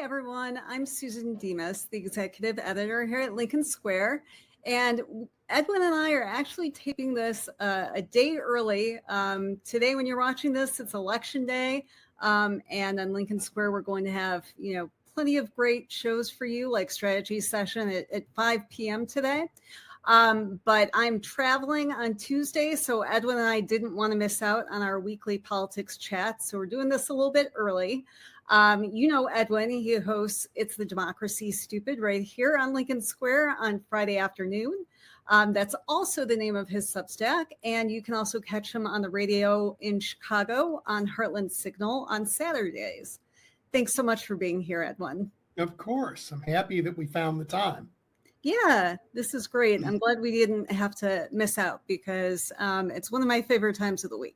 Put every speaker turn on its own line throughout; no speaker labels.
everyone. I'm Susan Demas, the executive editor here at Lincoln Square. And Edwin and I are actually taping this a day early. Today, when you're watching this, it's election day. And on Lincoln Square, we're going to have, plenty of great shows for you, like strategy session at 5 p.m. today. But I'm traveling on Tuesday, so Edwin and I didn't want to miss out on our weekly politics chat. So we're doing this a little bit early. Edwin, he hosts It's the Democracy Stupid right here on Lincoln Square on Friday afternoon. That's also the name of his Substack. And you can also catch him on the radio in Chicago on Heartland Signal on Saturdays. Thanks so much for being here, Edwin.
Of course. I'm happy that we found the time.
Yeah, this is great. I'm glad we didn't have to miss out because it's one of my favorite times of the week.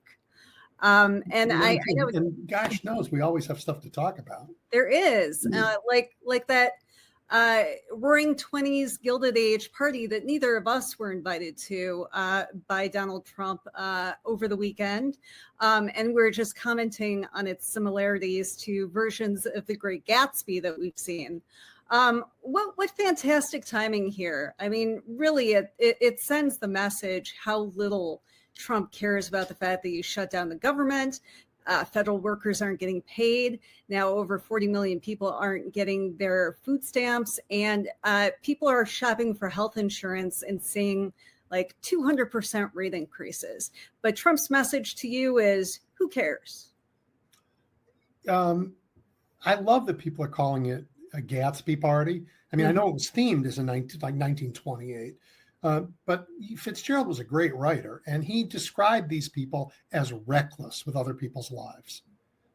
I know,
and gosh knows we always have stuff to talk about.
There is like that Roaring 20s Gilded Age party that neither of us were invited to by Donald Trump over the weekend. And we're just commenting on its similarities to versions of The Great Gatsby that we've seen. What fantastic timing here. I mean, really, it sends the message how little Trump cares about the fact that you shut down the government. Federal workers aren't getting paid. Now over 40 million people aren't getting their food stamps, and people are shopping for health insurance and seeing like 200% rate increases. But Trump's message to you is, who cares?
I love that people are calling it a Gatsby party. I mean, I know it was themed as 1928. But Fitzgerald was a great writer, and he described these people as reckless with other people's lives.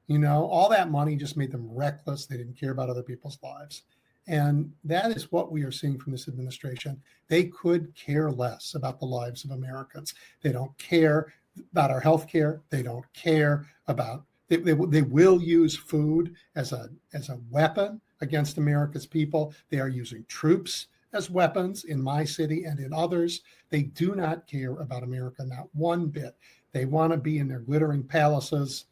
All that money just made them reckless. They didn't care about other people's lives. And that is what we are seeing from this administration. They could care less about the lives of Americans. They don't care about our health care. They don't care about, they will use food as a weapon against America's people. They are using troops as weapons in my city and in others. They do not care about America, not one bit. They want to be in their glittering palaces,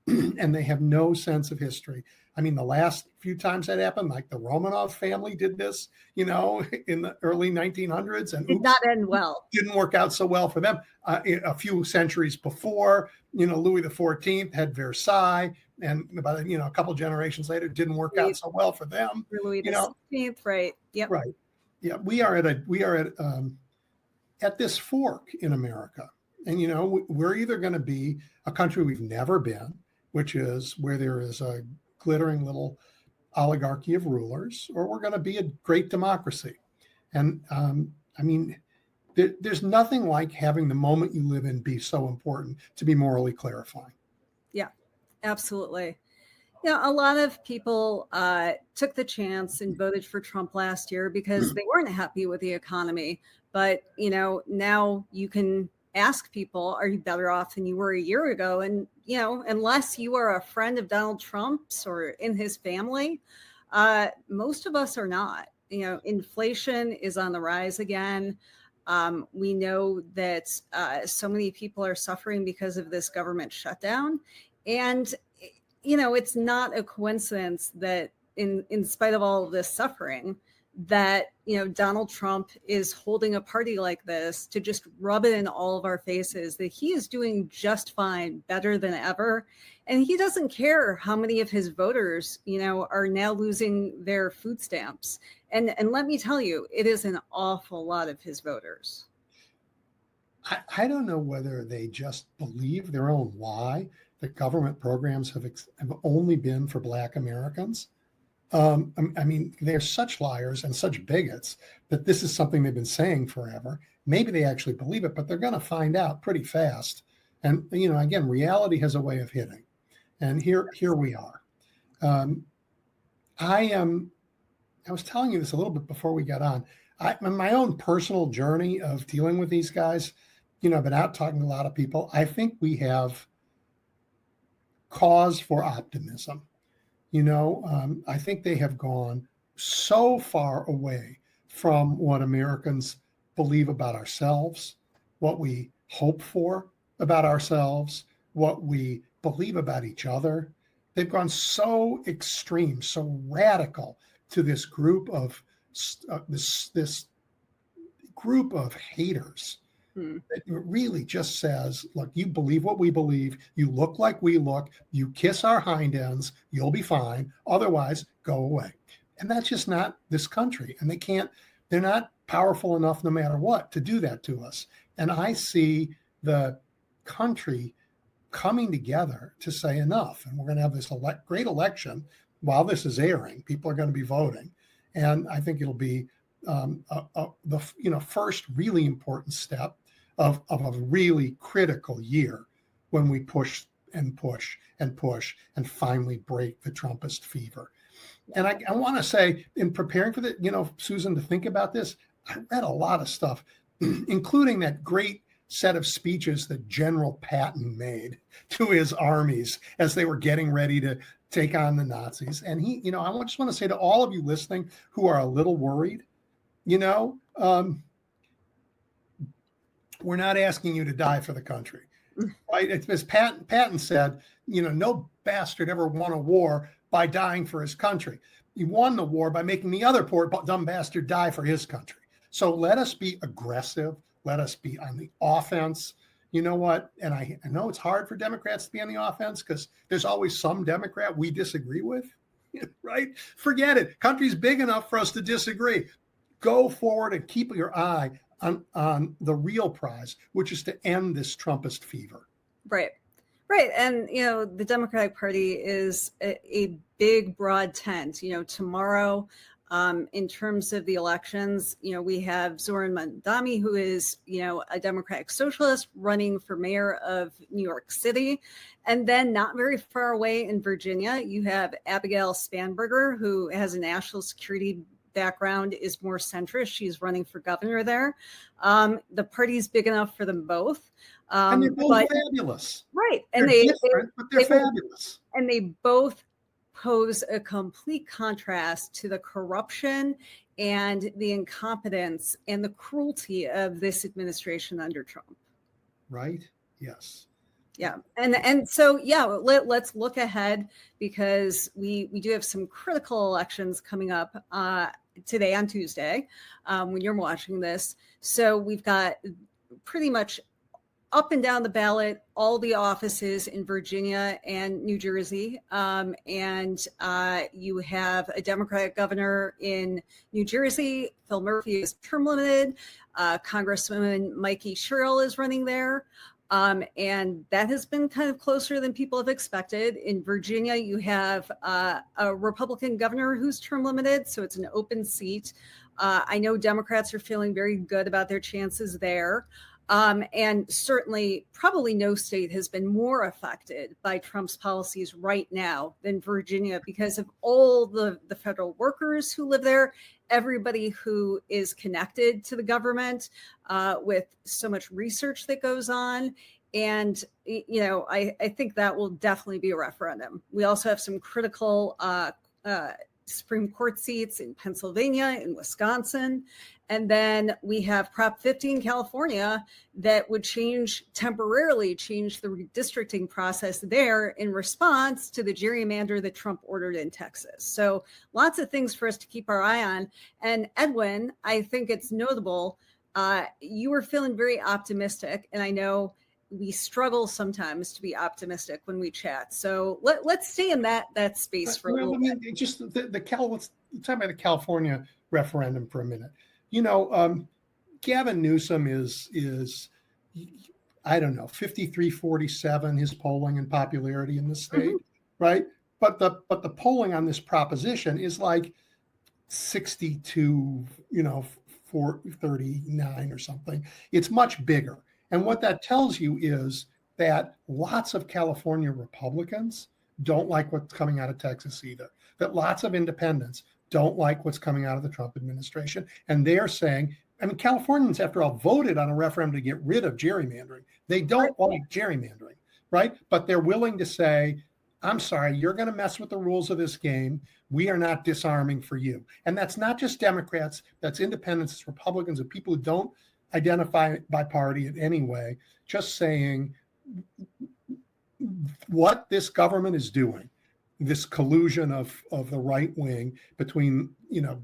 and they have no sense of history. I mean, the last few times that happened, like the Romanov family did this, in the early 1900s, and
did not end well.
Didn't work out so well for them. A few centuries before, Louis XIV had Versailles, and about a couple generations later, didn't work out so well for them.
For Louis XVI, right? Yep.
Right. Yeah, we are at this fork in America, and we're either going to be a country we've never been, which is where there is a glittering little oligarchy of rulers, or we're going to be a great democracy. And there's nothing like having the moment you live in be so important to be morally clarifying.
Yeah, absolutely. A lot of people took the chance and voted for Trump last year because they weren't happy with the economy. But, now you can ask people, are you better off than you were a year ago? And, unless you are a friend of Donald Trump's or in his family, most of us are not. Inflation is on the rise again. We know that so many people are suffering because of this government shutdown. And it's not a coincidence that in spite of all of this suffering, that, Donald Trump is holding a party like this to just rub it in all of our faces that he is doing just fine, better than ever. And he doesn't care how many of his voters, are now losing their food stamps. And let me tell you, it is an awful lot of his voters.
I don't know whether they just believe their own lie that government programs have only been for Black Americans. They're such liars and such bigots that this is something they've been saying forever. Maybe they actually believe it, but they're going to find out pretty fast. And, again, reality has a way of hitting. And here we are. I was telling you this a little bit before we got on. My own personal journey of dealing with these guys, I've been out talking to a lot of people. I think we have cause for optimism. I think they have gone so far away from what Americans believe about ourselves, what we hope for about ourselves, what we believe about each other. They've gone so extreme, so radical to this group of this group of haters. It really just says, look, you believe what we believe, you look like we look, you kiss our hind ends, you'll be fine. Otherwise, go away. And that's just not this country. And they're not powerful enough no matter what to do that to us. And I see the country coming together to say enough. And we're going to have this great election while this is airing. People are going to be voting. And I think it'll be the first really important step of a really critical year when we push and push and push and finally break the Trumpist fever. And I want to say, in preparing for Susan, to think about this, I read a lot of stuff, including that great set of speeches that General Patton made to his armies as they were getting ready to take on the Nazis. And I just want to say to all of you listening who are a little worried, we're not asking you to die for the country, right? As Patton said, no bastard ever won a war by dying for his country. He won the war by making the other poor dumb bastard die for his country. So let us be aggressive. Let us be on the offense. You know what? And I know it's hard for Democrats to be on the offense because there's always some Democrat we disagree with, right? Forget it. Country's big enough for us to disagree. Go forward and keep your eye on the real prize, which is to end this Trumpist fever.
Right. And, the Democratic Party is a big, broad tent. Tomorrow, in terms of the elections, we have Zoran Mandami, who is, a Democratic socialist running for mayor of New York City. And then not very far away in Virginia, you have Abigail Spanberger, who has a national security background, is more centrist. She's running for governor there. The party's big enough for them both.
And they're both fabulous.
Right.
And they're different, but they're fabulous.
And they both pose a complete contrast to the corruption and the incompetence and the cruelty of this administration under Trump.
Right? Yes.
Yeah. And so, let's look ahead, because we do have some critical elections coming up today on Tuesday when you're watching this. So we've got pretty much up and down the ballot, all the offices in Virginia and New Jersey. And you have a Democratic governor in New Jersey. Phil Murphy is term limited. Congresswoman Mikey Sherrill is running there. And that has been kind of closer than people have expected. In Virginia, you have a Republican governor who's term limited, so it's an open seat. I know Democrats are feeling very good about their chances there. And certainly, probably no state has been more affected by Trump's policies right now than Virginia, because of all the federal workers who live there, everybody who is connected to the government, with so much research that goes on. And, I think that will definitely be a referendum. We also have some critical Supreme Court seats in Pennsylvania, in Wisconsin. And then we have Prop 50 in California that would temporarily change the redistricting process there in response to the gerrymander that Trump ordered in Texas. So lots of things for us to keep our eye on. And Edwin, I think it's notable, you were feeling very optimistic. And I know we struggle sometimes to be optimistic when we chat. So let's stay in that space for a little bit.
Just let's talk about the California referendum for a minute. Gavin Newsom is I don't know, 53-47, his polling and popularity in the state, right? But the polling on this proposition is like 62, 439 or something. It's much bigger. And what that tells you is that lots of California Republicans don't like what's coming out of Texas either, that lots of independents don't like what's coming out of the Trump administration. And they're saying, Californians, after all, voted on a referendum to get rid of gerrymandering. They don't like gerrymandering, right? But they're willing to say, I'm sorry, you're going to mess with the rules of this game. We are not disarming for you. And that's not just Democrats, that's independents, it's Republicans, and people who don't identify by party in any way, just saying what this government is doing this collusion of the right wing between,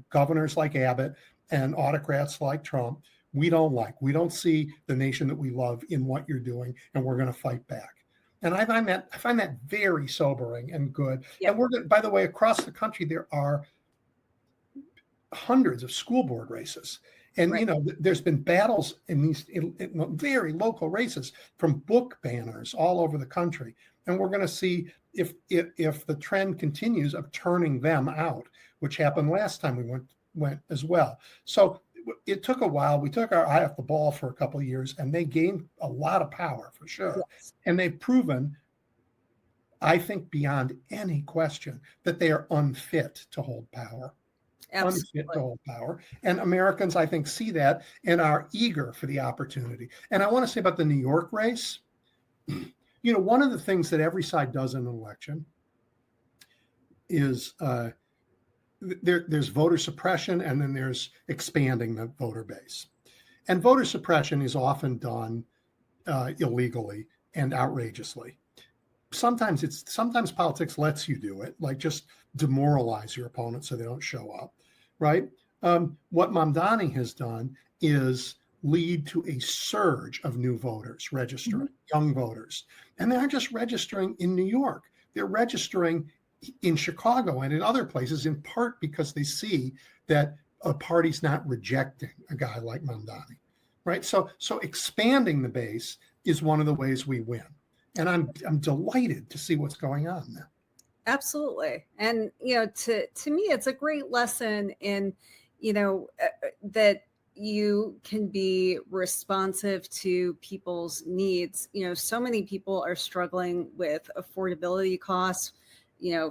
governors like Abbott and autocrats like Trump, we don't like. We don't see the nation that we love in what you're doing, and we're going to fight back. And I find that very sobering and good.
Yep.
And we're going, by the way, across the country, there are hundreds of school board races. And,
Right.
There's been battles in these very local races from book banners all over the country. And we're going to see if the trend continues of turning them out, which happened last time we went as well. So it took a while. We took our eye off the ball for a couple of years, and they gained a lot of power for sure.
Yes.
And they've proven, I think, beyond any question, that they are unfit to hold power.
Absolutely.
Unfit to hold power. And Americans, I think, see that and are eager for the opportunity. And I want to say about the New York race, one of the things that every side does in an election is there's voter suppression, and then there's expanding the voter base. And voter suppression is often done illegally and outrageously. Sometimes politics lets you do it, like just demoralize your opponent so they don't show up, right? What Mamdani has done is lead to a surge of new voters registering, young voters. And they're not just registering in New York. They're registering in Chicago and in other places, in part because they see that a party's not rejecting a guy like Mamdani, right? So expanding the base is one of the ways we win. And I'm delighted to see what's going on there.
Absolutely. And, to me, it's a great lesson in, that you can be responsive to people's needs. So many people are struggling with affordability costs,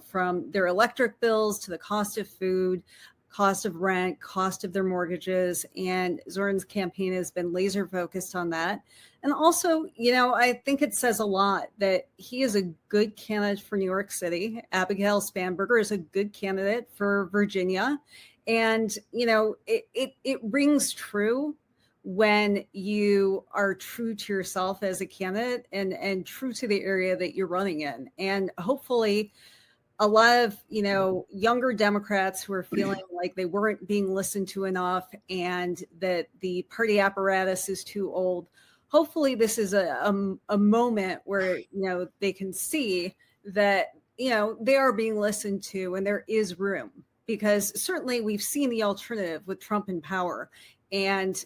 from their electric bills to the cost of food, cost of rent, cost of their mortgages. And Zoran's campaign has been laser focused on that. And also, I think it says a lot that he is a good candidate for New York City. Abigail Spanberger is a good candidate for Virginia. And, it rings true when you are true to yourself as a candidate and true to the area that you're running in. And hopefully a lot of, younger Democrats who are feeling like they weren't being listened to enough and that the party apparatus is too old. Hopefully this is a moment where, they can see that, they are being listened to and there is room, because certainly we've seen the alternative with Trump in power. And,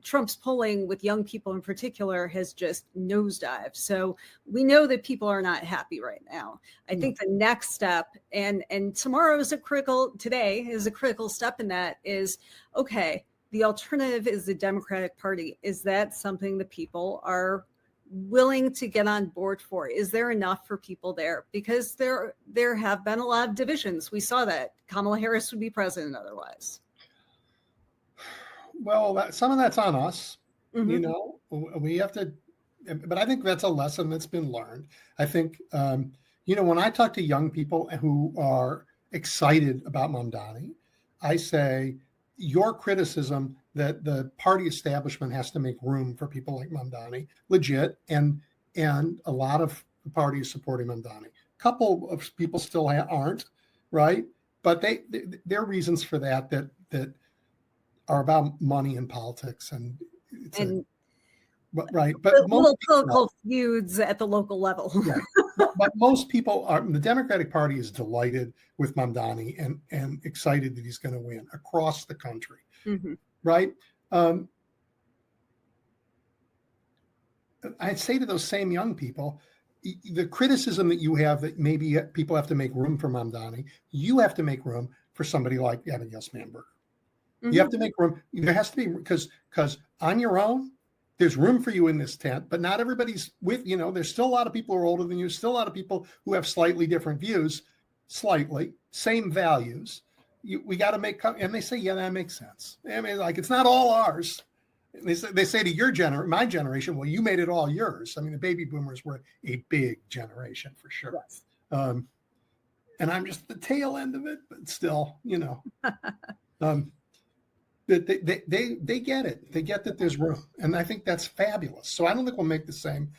Trump's polling with young people in particular has just nosedived. So we know that people are not happy right now. I think the next step, and today is a critical step in that, is, okay, the alternative is the Democratic Party. Is that something that people are willing to get on board for? Is there enough for people there? Because there have been a lot of divisions. We saw that Kamala Harris would be president otherwise.
Well, some of that's on us. We have to, but I think that's a lesson that's been learned. I think, when I talk to young people who are excited about Mamdani, I say, your criticism that the party establishment has to make room for people like Mamdani, legit, and a lot of the party is supporting Mamdani. A couple of people still aren't, right? But there are reasons for that are about money and politics right. But
little political feuds at the local level.
Yeah. But most people the Democratic Party is delighted with Mamdani and excited that he's going to win across the country. Right. I'd say to those same young people, the criticism that you have that maybe people have to make room for Mamdani, you have to make room for somebody like Abigail Spanberger. You have to make room. There has to be, because on your own, there's room for you in this tent, but not everybody's with, there's still a lot of people who are older than you, still a lot of people who have slightly different views, same values. We got to make, and they say, yeah, that makes sense. I mean, like, it's not all ours. They say to my generation, well, you made it all yours. I mean, the baby boomers were a big generation for sure.
Yes.
And I'm just the tail end of it, but still, They get it. They get that there's room. And I think that's fabulous. So I don't think we'll make the same,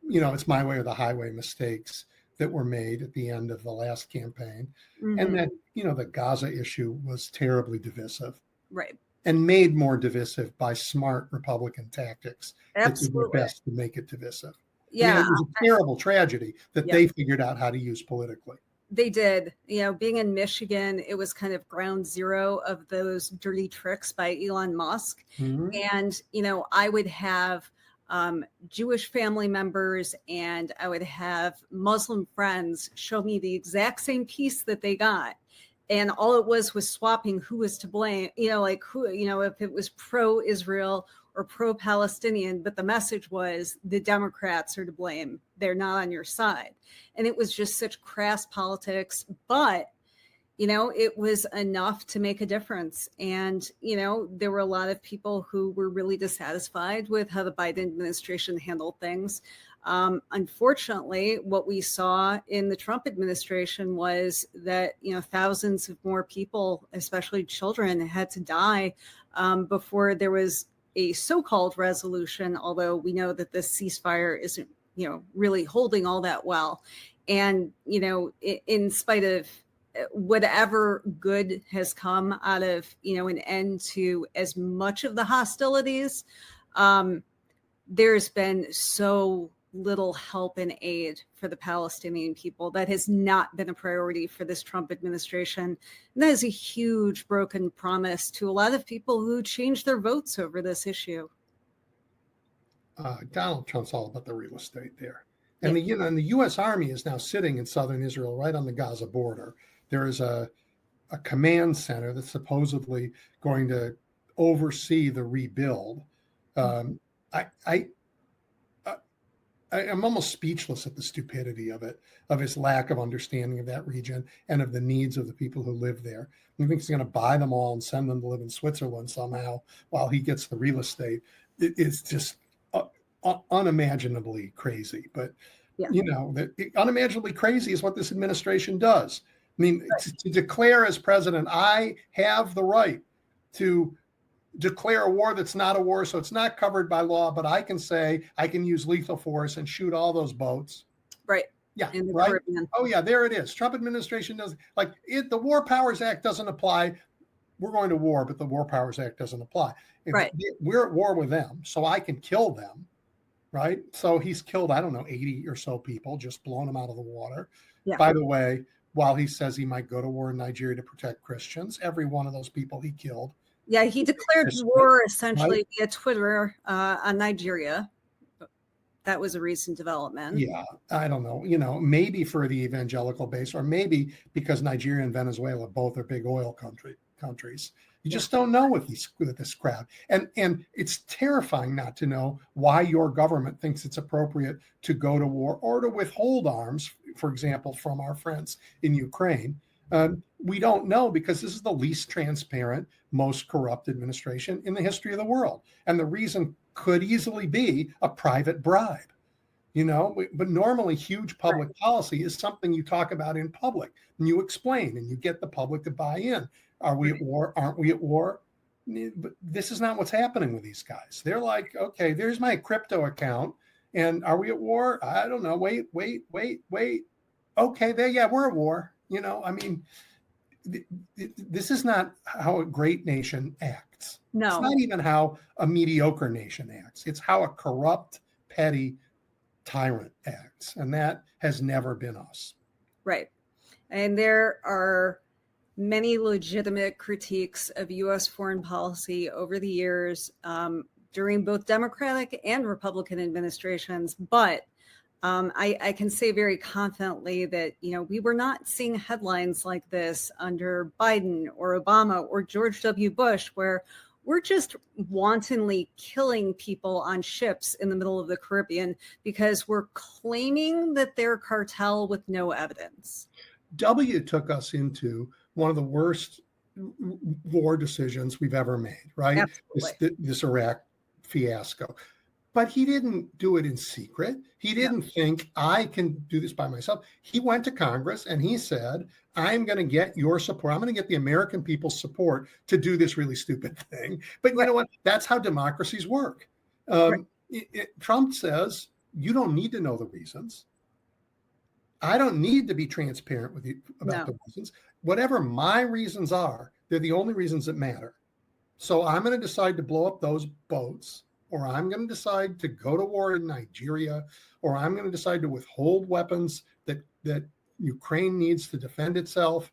it's my way or the highway mistakes that were made at the end of the last campaign.
Mm-hmm.
And that, the Gaza issue was terribly divisive.
Right.
And made more divisive by smart Republican tactics.
Absolutely.
That did their best to make it divisive.
Yeah.
It was a terrible tragedy that they figured out how to use politically.
They did. Being in Michigan, it was kind of ground zero of those dirty tricks by Elon Musk.
Mm-hmm.
And, I would have Jewish family members and I would have Muslim friends show me the exact same piece that they got. And all it was swapping who was to blame, who, if it was pro-Israel or pro-Palestinian, but the message was the Democrats are to blame. They're not on your side. And it was just such crass politics, but, it was enough to make a difference. And, there were a lot of people who were really dissatisfied with how the Biden administration handled things. Unfortunately, what we saw in the Trump administration was that, thousands of more people, especially children, had to die before there was a so-called resolution, although we know that this ceasefire isn't, really holding all that well. And, in spite of whatever good has come out of, an end to as much of the hostilities, there's been so little help and aid for the Palestinian people. That has not been a priority for this Trump administration. And that is a huge broken promise to a lot of people who changed their votes over this issue.
Donald Trump's all about the real estate there. And and the U.S. Army is now sitting in southern Israel, right on the Gaza border. There is a command center that's supposedly going to oversee the rebuild. I'm almost speechless at the stupidity of it, of his lack of understanding of that region and of the needs of the people who live there. He thinks he's going to buy them all and send them to live in Switzerland somehow while he gets the real estate. It's just unimaginably crazy. But, unimaginably crazy is what this administration does. I mean, to declare as president, I have the right to declare a war that's not a war, so it's not covered by law, but I can say I can use lethal force and shoot all those boats.
Right.
Yeah. Right. Caribbean. Oh, yeah, there it is. Trump administration does the War Powers Act doesn't apply. We're going to war, but the War Powers Act doesn't apply.
Right.
We're at war with them, so I can kill them. Right. So he's killed, 80 or so people, just blown them out of the water. Yeah. By the way, while he says he might go to war in Nigeria to protect Christians, every one of those people he killed.
Yeah, he declared war essentially via Twitter on Nigeria. That was a recent development.
Yeah, I don't know. Maybe for the evangelical base, or maybe because Nigeria and Venezuela both are big oil countries. You just don't know with this crowd. And it's terrifying not to know why your government thinks it's appropriate to go to war or to withhold arms, for example, from our friends in Ukraine. We don't know because this is the least transparent, most corrupt administration in the history of the world. And the reason could easily be a private bribe, but normally huge public policy is something you talk about in public and you explain and you get the public to buy in. Are we at war? Aren't we at war? But this is not what's happening with these guys. They're like, okay, there's my crypto account. And are we at war? I don't know. Wait. Okay, we're at war. This is not how a great nation acts.
No.
It's not even how a mediocre nation acts. It's how a corrupt, petty tyrant acts. And that has never been us.
Right. And there are many legitimate critiques of U.S. foreign policy over the years during both Democratic and Republican administrations. But I can say very confidently that, we were not seeing headlines like this under Biden or Obama or George W. Bush, where we're just wantonly killing people on ships in the middle of the Caribbean because we're claiming that they're cartel with no evidence.
W took us into one of the worst war decisions we've ever made, right? This Iraq fiasco. But he didn't do it in secret. He didn't think I can do this by myself. He went to Congress and he said, I'm going to get your support. I'm going to get the American people's support to do this really stupid thing. But you know what? That's how democracies work. Trump says, you don't need to know the reasons. I don't need to be transparent with you about the reasons. Whatever my reasons are, they're the only reasons that matter. So I'm going to decide to blow up those boats, or I'm going to decide to go to war in Nigeria, or I'm going to decide to withhold weapons that Ukraine needs to defend itself,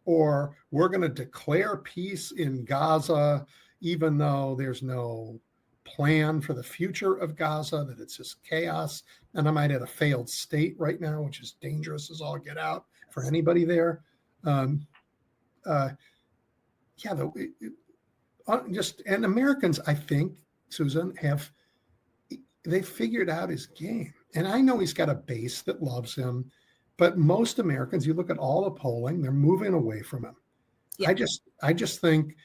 or we're going to declare peace in Gaza, even though there's no plan for the future of Gaza, that it's just chaos. And I might add a failed state right now, which is dangerous as all get out for anybody there. And Americans, I think, Susan, they figured out his game. And I know he's got a base that loves him, but most Americans, you look at all the polling, they're moving away from him. Yeah. I just think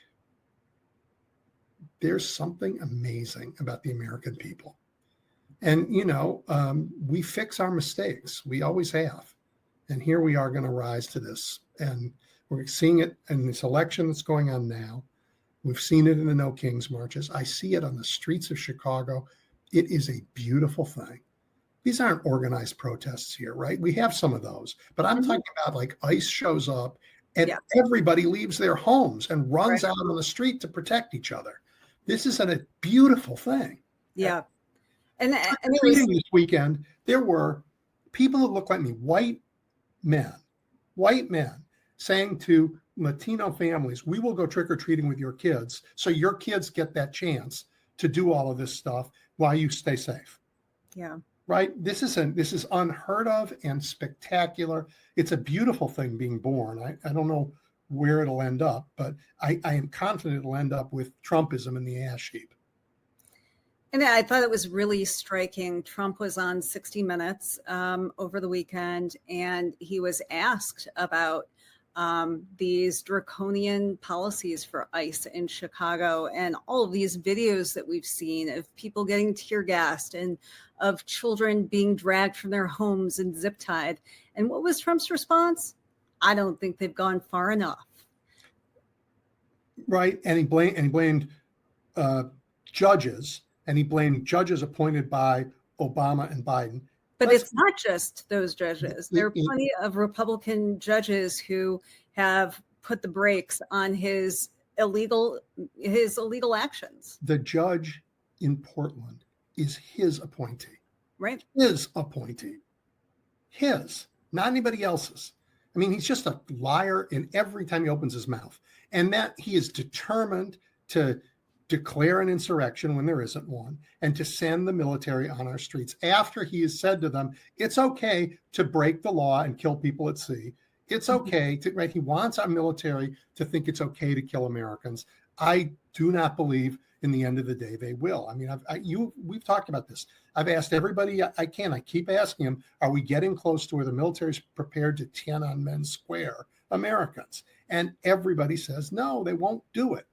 there's something amazing about the American people. And, we fix our mistakes. We always have. And here we are going to rise to this. And we're seeing it in this election that's going on now. We've seen it in the No Kings marches. I see it on the streets of Chicago. It is a beautiful thing. These aren't organized protests here, right? We have some of those, but I'm talking about like ICE shows up and everybody leaves their homes and runs out on the street to protect each other. This is a beautiful thing.
Yeah.
And this weekend, there were people that look like me, white men saying to Latino families, we will go trick-or-treating with your kids so your kids get that chance to do all of this stuff while you stay safe.
Yeah.
Right? This is unheard of and spectacular. It's a beautiful thing being born. I don't know where it'll end up, but I am confident it'll end up with Trumpism in the ash heap.
And I thought it was really striking. Trump was on 60 Minutes over the weekend, and he was asked about these draconian policies for ICE in Chicago and all of these videos that we've seen of people getting tear gassed and of children being dragged from their homes and zip tied. And what was Trump's response? I don't think they've gone far enough.
Right. And he blamed judges, and he blamed judges appointed by Obama and Biden.
But it's not just those judges. There are plenty of Republican judges who have put the brakes on his illegal actions.
The judge in Portland is his appointee.
Right.
His appointee. His, not anybody else's. I mean, he's just a liar in every time he opens his mouth. And that he is determined to declare an insurrection when there isn't one, and to send the military on our streets after he has said to them, it's okay to break the law and kill people at sea. It's okay to, right? He wants our military to think it's okay to kill Americans. I do not believe in the end of the day they will. I mean, we've talked about this. I've asked everybody I can. I keep asking them, are we getting close to where the military is prepared to Tiananmen Square Americans? And everybody says, no, they won't do it.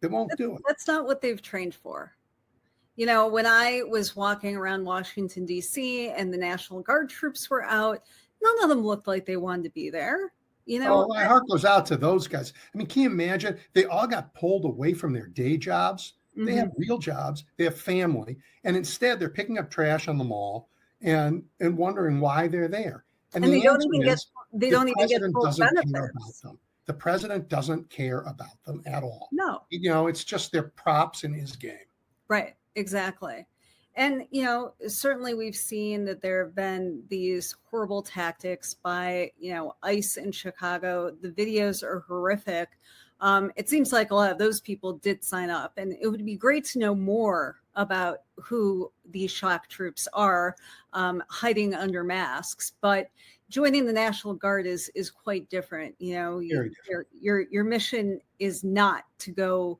They won't do it.
That's not what they've trained for. You know, when I was walking around Washington, D.C. and the National Guard troops were out, none of them looked like they wanted to be there. You know,
my heart goes out to those guys. I mean, can you imagine? They all got pulled away from their day jobs. Mm-hmm. They have real jobs. They have family. And instead, they're picking up trash on the mall and wondering why they're there. And
they don't even get full benefits.
The president doesn't care about them at all.
No.
You know, it's just their props in his game.
Right. Exactly. And, you know, certainly we've seen that there have been these horrible tactics by, you know, ICE in Chicago. The videos are horrific. It seems like a lot of those people did sign up, and it would be great to know more about who these shock troops are hiding under masks. But joining the National Guard is quite different. You know, your mission is not to go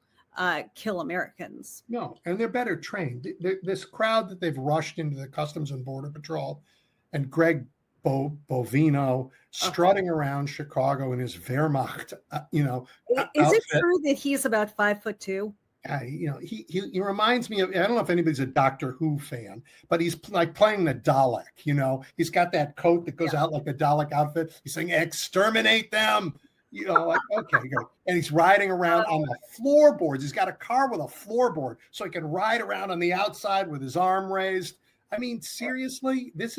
kill Americans.
No, and they're better trained. This crowd that they've rushed into the Customs and Border Patrol, and Greg Bovino strutting around Chicago in his Wehrmacht,
Is it true that he's about 5'2"?
He reminds me of, I don't know if anybody's a Doctor Who fan, but he's like playing the Dalek. You know, he's got that coat that goes out like a Dalek outfit. He's saying, exterminate them. You know, like, okay, good. And he's riding around on the floorboards. He's got a car with a floorboard, so he can ride around on the outside with his arm raised. I mean, seriously, if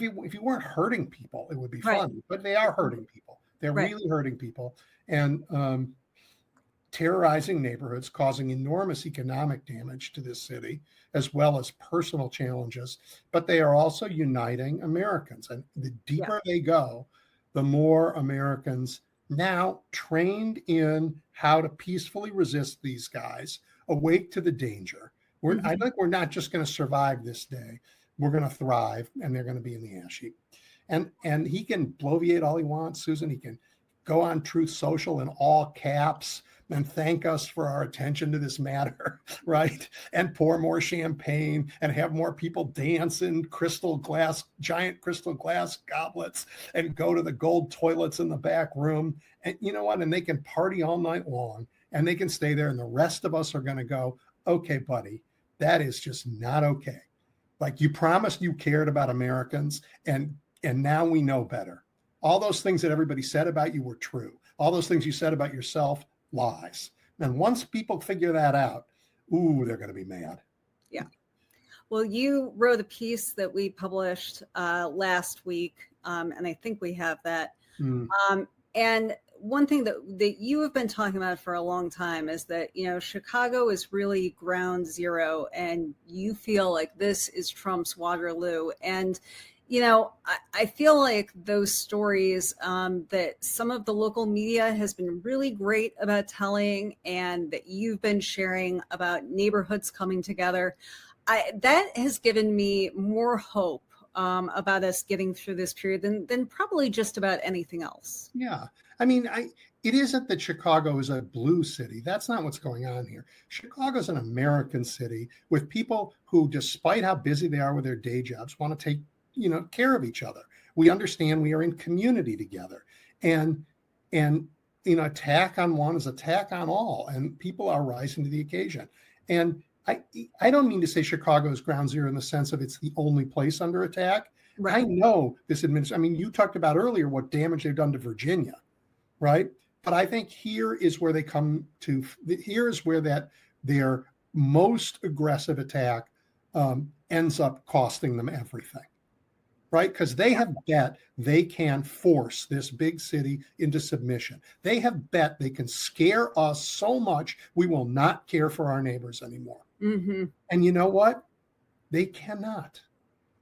you weren't hurting people, it would be
Right.
fun, but they are hurting people. They're
Right.
really hurting people and terrorizing neighborhoods, causing enormous economic damage to this city, as well as personal challenges. But they are also uniting Americans. And the deeper they go, the more Americans now trained in how to peacefully resist these guys, awake to the danger. I think we're not just going to survive this day. We're going to thrive, and they're going to be in the ash heap. And he can bloviate all he wants, Susan. He can go on Truth Social in all caps and thank us for our attention to this matter, right? And pour more champagne and have more people dance in giant crystal glass goblets and go to the gold toilets in the back room. And you know what? And they can party all night long and they can stay there. And the rest of us are going to go, okay, buddy, that is just not okay. Like, you promised you cared about Americans, and now we know better. All those things that everybody said about you were true. All those things you said about yourself, lies. And once people figure that out, they're going to be mad.
Yeah. Well, you wrote a piece that we published last week, and I think we have that. And one thing that you have been talking about for a long time is that, Chicago is really ground zero, and you feel like this is Trump's Waterloo. And I feel like those stories that some of the local media has been really great about telling, and that you've been sharing about neighborhoods coming together, that has given me more hope about us getting through this period than probably just about anything else.
Yeah. I mean, it isn't that Chicago is a blue city. That's not what's going on here. Chicago is an American city with people who, despite how busy they are with their day jobs, want to take care of each other. We understand we are in community together, and attack on one is attack on all, and people are rising to the occasion. And I don't mean to say Chicago is ground zero in the sense of it's the only place under attack. Right. I know this administration. I mean, you talked about earlier what damage they've done to Virginia, right? But I think here is where they come to. Here is where their most aggressive attack ends up costing them everything. Right? Because they have bet they can force this big city into submission. They have bet they can scare us so much we will not care for our neighbors anymore. Mm-hmm. And you know what? They cannot.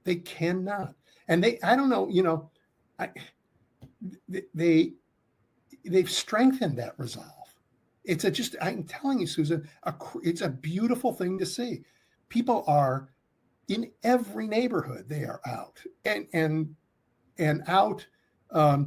They cannot. And I don't know, they've strengthened that resolve. I'm telling you, Susan, it's a beautiful thing to see. People are in every neighborhood, they are out and out. I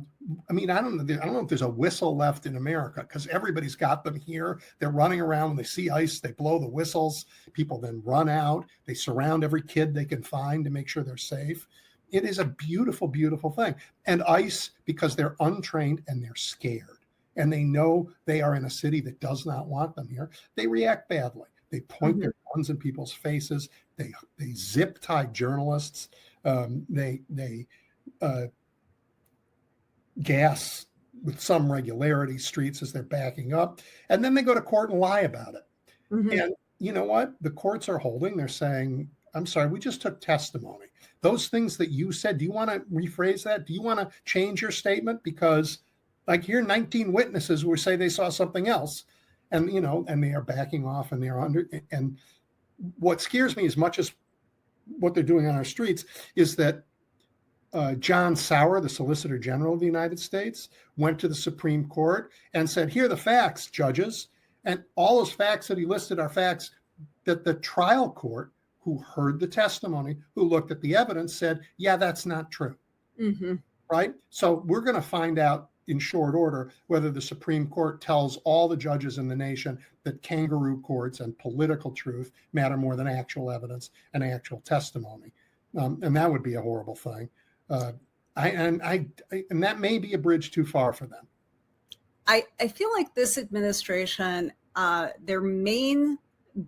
mean, I don't know if there's a whistle left in America, because everybody's got them here. They're running around when they see ice, they blow the whistles. People then run out. They surround every kid they can find to make sure they're safe. It is a beautiful, beautiful thing. And ICE, because they're untrained and they're scared, and they know they are in a city that does not want them here, they react badly. They point their guns in people's faces. They zip tie journalists. They gas with some regularity streets as they're backing up, and then they go to court and lie about it. Mm-hmm. And you know what? The courts are holding. They're saying, "I'm sorry, we just took testimony. Those things that you said. Do you want to rephrase that? Do you want to change your statement? Because, like, here, 19 witnesses will say they saw something else." And, and they are backing off, and they're under. And what scares me as much as what they're doing on our streets is that John Sauer, the Solicitor General of the United States, went to the Supreme Court and said, "Here are the facts, judges." And all those facts that he listed are facts that the trial court, who heard the testimony, who looked at the evidence, said, "Yeah, that's not true." Mm-hmm. Right? So we're going to find out in short order whether the Supreme Court tells all the judges in the nation that kangaroo courts and political truth matter more than actual evidence and actual testimony. And that would be a horrible thing. And that may be a bridge too far for them.
I feel like this administration, their main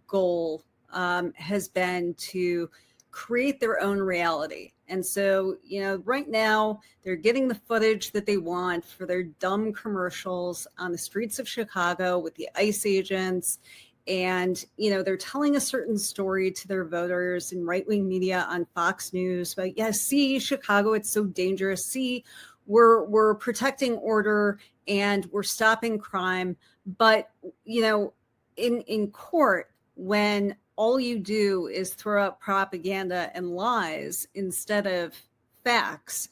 goal has been to create their own reality. And so, right now they're getting the footage that they want for their dumb commercials on the streets of Chicago with the ICE agents. And, they're telling a certain story to their voters in right-wing media on Fox News. But yeah, see, Chicago, it's so dangerous. See, we're protecting order and we're stopping crime. But, in court, when all you do is throw out propaganda and lies instead of facts,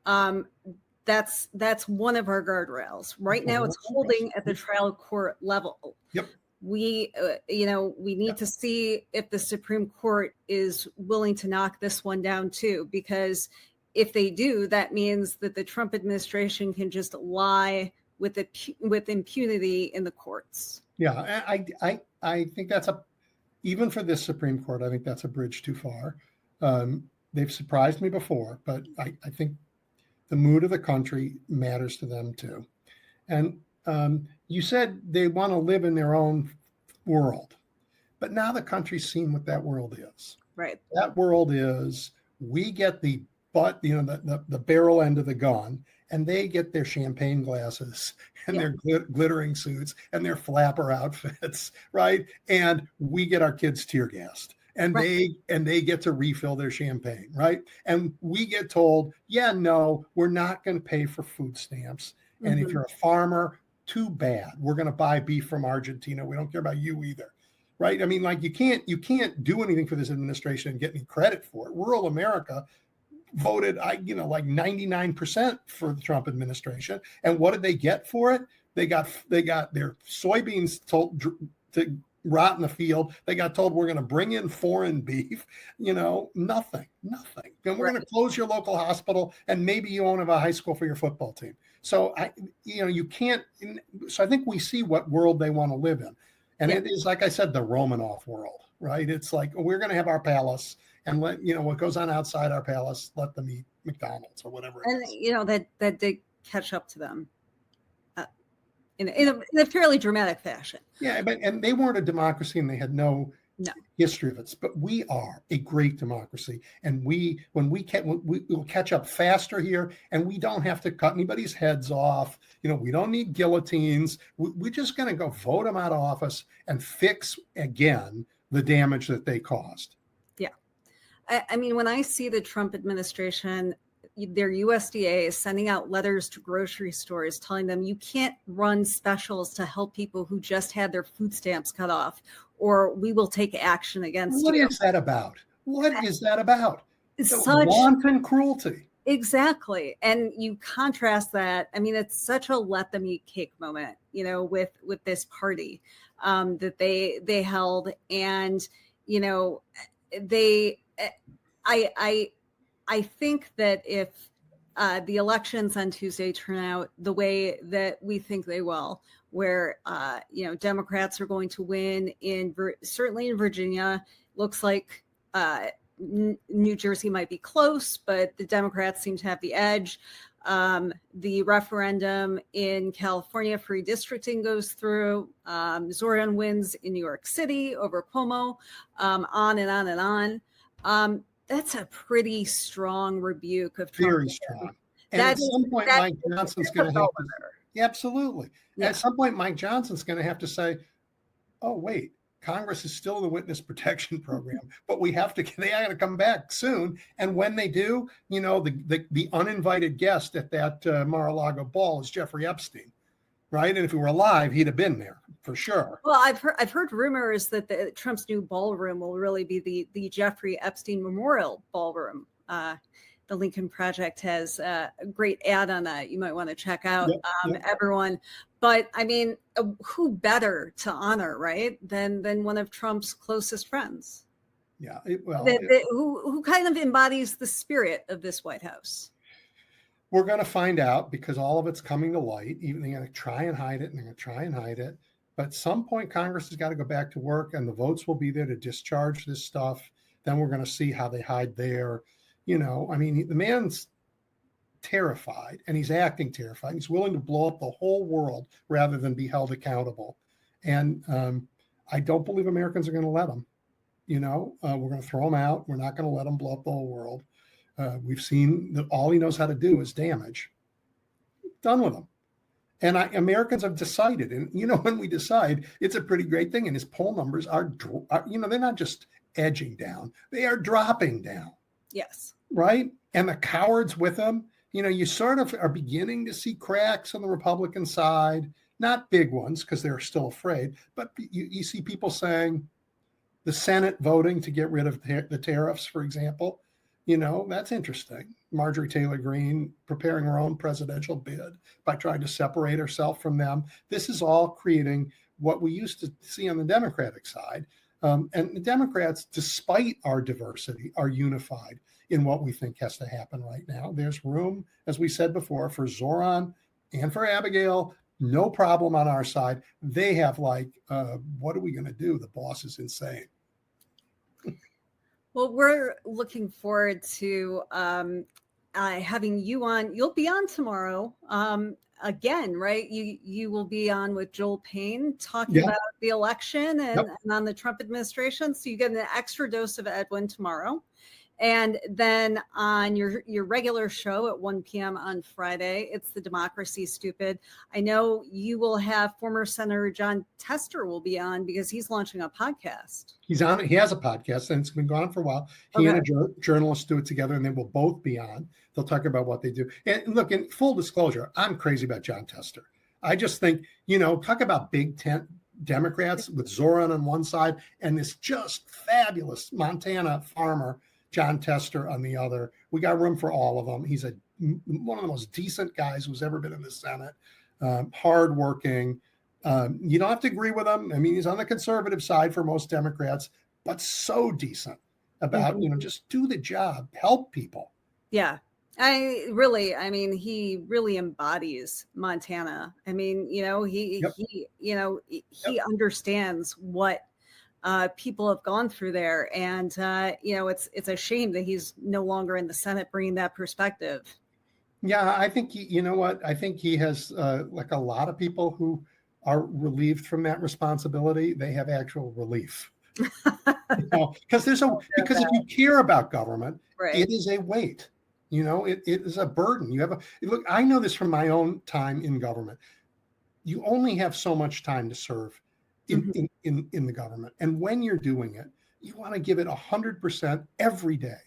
that's one of our guardrails. Right now, it's holding at the trial court level.
Yep.
We need to see if the Supreme Court is willing to knock this one down too, because if they do, that means that the Trump administration can just lie with impunity in the courts.
Yeah, I think that's even for this Supreme Court, I think that's a bridge too far. They've surprised me before, but I think the mood of the country matters to them too. And you said they want to live in their own world, but now the country's seen what that world is.
Right.
That world is, we get the butt, the barrel end of the gun, and they get their champagne glasses and their glittering suits and their flapper outfits, right? And we get our kids tear gassed. And they get to refill their champagne, right? And we get told, no, we're not going to pay for food stamps. And if you're a farmer, too bad. We're going to buy beef from Argentina. We don't care about you either, right? I mean, like you can't do anything for this administration and get any credit for it. Rural America voted, like 99% for the Trump administration. And what did they get for it? They got their soybeans told to rot in the field. They got told, we're going to bring in foreign beef, nothing. And we're going to close your local hospital, and maybe you won't have a high school for your football team. So you can't. So I think we see what world they want to live in. And it is, like I said, the Romanov world, right? It's like, we're going to have our palace, and let, what goes on outside our palace, let them eat McDonald's or whatever it is.
That did catch up to them in a fairly dramatic fashion.
Yeah, and they weren't a democracy, and they had no history of it. But we are a great democracy, and we'll catch up faster here, and we don't have to cut anybody's heads off. We don't need guillotines. We're just going to go vote them out of office and fix again the damage that they caused.
Yeah, I mean, when I see the Trump administration, their USDA is sending out letters to grocery stores telling them you can't run specials to help people who just had their food stamps cut off, or we will take action against you.
What is that about? What is that about?
It's such
wanton cruelty.
Exactly. And you contrast that. I mean, it's such a let them eat cake moment, with this party that they held. And, I think that if the elections on Tuesday turn out the way that we think they will, where Democrats are going to win certainly in Virginia, looks like New Jersey might be close, but the Democrats seem to have the edge. The referendum in California for redistricting goes through. Zoran wins in New York City over Cuomo, on and on and on. That's a pretty strong rebuke of Trump.
Very strong. And at some point, Mike Johnson's going to have to. Absolutely. Yeah. At some point, Mike Johnson's going to have to say, "Oh, wait, Congress is still in the witness protection program, but they got to come back soon." And when they do, the uninvited guest at that Mar-a-Lago ball is Jeffrey Epstein, right? And if he were alive, he'd have been there for sure.
Well, I've heard rumors that Trump's new ballroom will really be the Jeffrey Epstein Memorial Ballroom. The Lincoln Project has a great ad on that. You might want to check out, everyone. But I mean, who better to honor, right, than one of Trump's closest friends?
Yeah,
who kind of embodies the spirit of this White House.
We're going to find out, because all of it's coming to light. Even they're going to try and hide it, But at some point, Congress has got to go back to work, and the votes will be there to discharge this stuff. Then we're going to see how they hide there. I mean, the man's terrified, and he's acting terrified. He's willing to blow up the whole world rather than be held accountable. And I don't believe Americans are going to let him. We're going to throw him out. We're not going to let him blow up the whole world. We've seen that all he knows how to do is damage. Done with him. And Americans have decided, and when we decide, it's a pretty great thing. And his poll numbers are they're not just edging down; they are dropping down.
Yes.
Right. And the cowards with him, you sort of are beginning to see cracks on the Republican side, not big ones because they're still afraid, but you see people saying the Senate voting to get rid of the tariffs, for example. That's interesting. Marjorie Taylor Greene preparing her own presidential bid by trying to separate herself from them. This is all creating what we used to see on the Democratic side. And the Democrats, despite our diversity, are unified in what we think has to happen right now. There's room, as we said before, for Zoran and for Abigail. No problem on our side. They have what are we going to do? The boss is insane.
Well, we're looking forward to having you on. You'll be on tomorrow again, right? You will be on with Joel Payne talking about the election and on the Trump administration. So you get an extra dose of Edwin tomorrow. And then on your regular show at 1 p.m. on Friday, it's the Democracy Stupid. I know you will have former Senator Jon Tester will be on because he's launching a podcast.
He's on. He has a podcast and it's been going on for a while. He and a journalist do it together and they will both be on. They'll talk about what they do. And look, in full disclosure, I'm crazy about Jon Tester. I just think, talk about big tent Democrats with Zoran on one side and this just fabulous Montana farmer, Jon Tester on the other. We got room for all of them. He's one of the most decent guys who's ever been in the Senate, hardworking. You don't have to agree with him. I mean, he's on the conservative side for most Democrats, but so decent about, just do the job, help people.
Yeah. He really embodies Montana. I mean, he understands what people have gone through there. And, it's a shame that he's no longer in the Senate bringing that perspective.
Yeah, I think, I think he has, like a lot of people who are relieved from that responsibility, they have actual relief. Because if you care about government, it is a weight. It is a burden. Look, I know this from my own time in government. You only have so much time to serve in the government. And when you're doing it, you want to give it 100% every day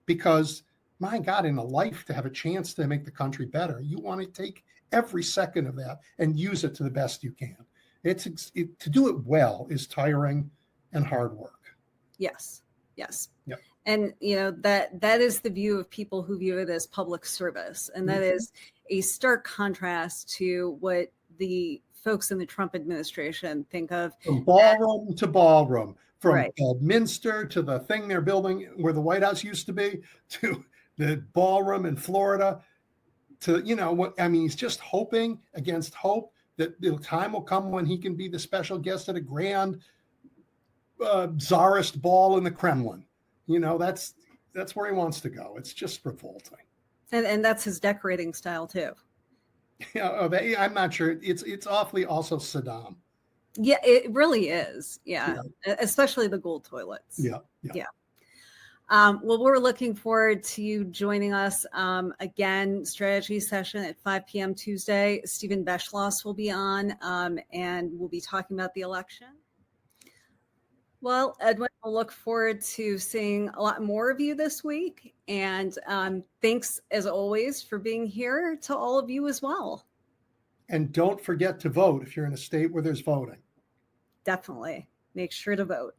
because, my God, in a life to have a chance to make the country better, you want to take every second of that and use it to the best you can. To do it well is tiring and hard work.
Yes. Yes.
Yep.
And, that is the view of people who view it as public service. And that is a stark contrast to what the folks in the Trump administration think of.
From ballroom to ballroom, from Minster to the thing they're building where the White House used to be, to the ballroom in Florida, to, he's just hoping against hope that the time will come when he can be the special guest at a grand czarist ball in the Kremlin. That's where he wants to go. It's just revolting.
And that's his decorating style too.
I'm not sure. It's awfully also Saddam.
Yeah, it really is. Yeah. Especially the gold toilets.
Yeah.
Well, we're looking forward to you joining us again, strategy session at 5 p.m. Tuesday. Stephen Beschloss will be on and we'll be talking about the election. Well, Edwin, we'll look forward to seeing a lot more of you this week. And thanks, as always, for being here to all of you as well.
And don't forget to vote if you're in a state where there's voting.
Definitely. Make sure to vote.